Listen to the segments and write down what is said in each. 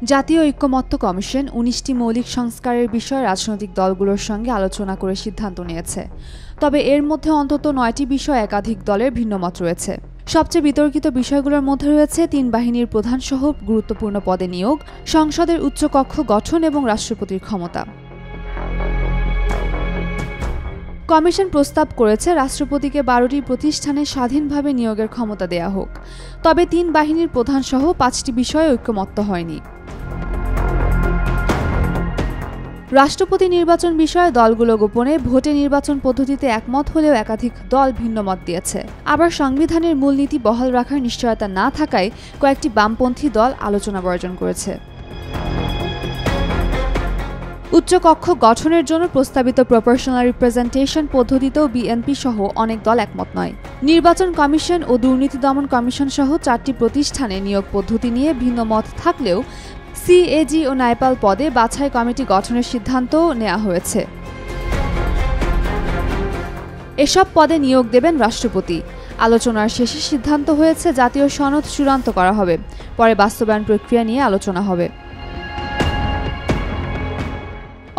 জাতীয় ঐক্যমত্য কমিশন ১৯টি মৌলিক সংস্কারের বিষয়ে রাজনৈতিক দলগুলোর সঙ্গে আলোচনা করে সিদ্ধান্ত নিয়েছে। তবে এর মধ্যে অন্তত ৯টি বিষয়ে একাধিক দলের ভিন্নমত রয়েছে। সবচেয়ে বিতর্কিত বিষয়গুলোর মধ্যে রয়েছে ৩ বাহিনীর প্রধানসহ গুরুত্বপূর্ণ পদে নিয়োগ, সংসদের উচ্চকক্ষ গঠন এবং রাষ্ট্রপতির ক্ষমতা। কমিশন প্রস্তাব করেছে রাষ্ট্রপতিকে ১২টি প্রতিষ্ঠানে স্বাধীনভাবে নিয়োগের ক্ষমতা দেয়া হোক। তবে ৩ বাহিনীর প্রধানসহ ৫টি বিষয়ে ঐক্যমত্য হয়নি। রাষ্ট্রপতি নির্বাচন বিষয়ে দলগুলো গোপনে ভোটে নির্বাচন পদ্ধতিতে একমত হলেও একাধিক দল ভিন্ন মত দিয়েছে। আবার সংবিধানের মূলনীতি বহাল রাখার নিশ্চয়তা না থাকায় কয়েকটি বামপন্থী দল আলোচনা বর্জন করেছে। উচ্চকক্ষ গঠনের জন্য প্রস্তাবিত প্রপোর্শনাল রিপ্রেজেন্টেশন পদ্ধতিতেও বিএনপি সহ অনেক দল একমত নয়। নির্বাচন কমিশন ও দুর্নীতি দমন কমিশন সহ ৪টি প্রতিষ্ঠানে নিয়োগ পদ্ধতি নিয়ে ভিন্ন মত থাকলেও সিএজি ও নাইপাল পদে বাছাই কমিটি গঠনের সিদ্ধান্তও নেওয়া হয়েছে। এসব পদে নিয়োগ দেবেন রাষ্ট্রপতি। আলোচনার শেষে সিদ্ধান্ত হয়েছে জাতীয় সনদ চূড়ান্ত করা হবে, পরে বাস্তবায়ন প্রক্রিয়া নিয়ে আলোচনা হবে।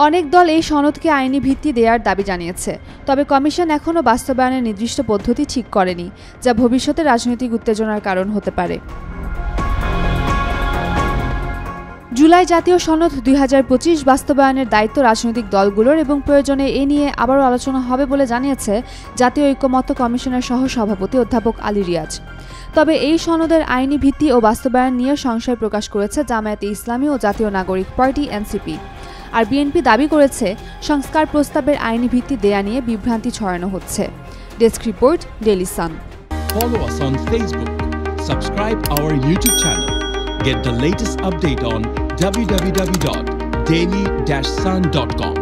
অনেক দল এই সনদকে আইনি ভিত্তি দেওয়ার দাবি জানিয়েছে। তবে কমিশন এখনও বাস্তবায়নের নির্দিষ্ট পদ্ধতি ঠিক করেনি, যা ভবিষ্যতে রাজনৈতিক উত্তেজনার কারণ হতে পারে। জুলাই জাতীয় সনদ ২০২৫ বাস্তবায়নের দায়িত্ব রাজনৈতিক দলগুলোর এবং প্রয়োজনে এ নিয়ে আবারও আলোচনা হবে বলে জানিয়েছে জাতীয় ঐক্যমত্য কমিশনের সহ-সভাপতি অধ্যাপক আলী রিয়াজ। তবে এই সনদের আইনি ভিত্তি ও বাস্তবায়ন নিয়ে সংশয় প্রকাশ করেছে জামায়াতে ইসলামী ও জাতীয় নাগরিক পার্টি এনসিপি। আর বিএনপি দাবি করেছে সংস্কার প্রস্তাবের আইনি ভিত্তি দেয়া নিয়ে বিভ্রান্তি ছড়ানো হচ্ছে। Desk report, Daily Sun. Follow us on Facebook. Subscribe our YouTube channel. Get the latest update on www.daily-sun.com.